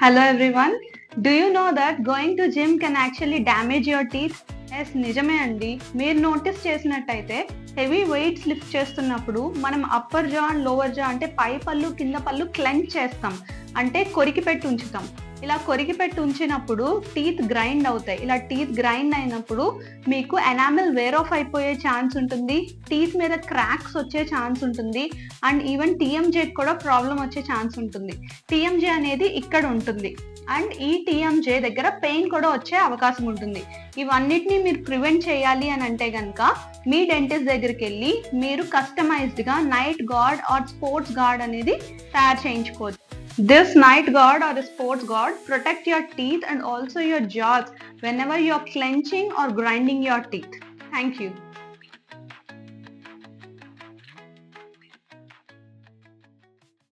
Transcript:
Hello everyone. Do you know that going to gym can actually damage your teeth? Yes నిజమే అండి. మీరు notice చేసినట్టయితే heavy weights lift చేస్తున్నప్పుడు మనం upper జా అండ్ లోవర్ జా అంటే పై పళ్ళు కింద పళ్ళు క్లెంచ్ చేస్తాం, అంటే కొరికి పెట్టి ఉంచుతాం. ఇలా కొరికి పెట్టి ఉంచినప్పుడు టీత్ గ్రైండ్ అవుతాయి. ఇలా టీత్ గ్రైండ్ అయినప్పుడు మీకు ఎనామిల్ వేర్ ఆఫ్ అయిపోయే ఛాన్స్ ఉంటుంది, టీత్ మీద క్రాక్స్ వచ్చే ఛాన్స్ ఉంటుంది, అండ్ ఈవెన్ టీఎంజే కూడా ప్రాబ్లం వచ్చే ఛాన్స్ ఉంటుంది. టీఎంజే అనేది ఇక్కడ ఉంటుంది అండ్ ఈ టీఎంజే దగ్గర పెయిన్ కూడా వచ్చే అవకాశం ఉంటుంది. ఇవన్నిటిని మీరు ప్రివెంట్ చేయాలి అని అంటే కనుక మీ డెంటిస్ట్ దగ్గరికి వెళ్ళి మీరు కస్టమైజ్డ్గా night guard or sports guard అనేది తయారు చేయించుకోవచ్చు. This night guard or a sports guard protect your teeth and also your jaws whenever you're clenching or grinding your teeth. Thank you.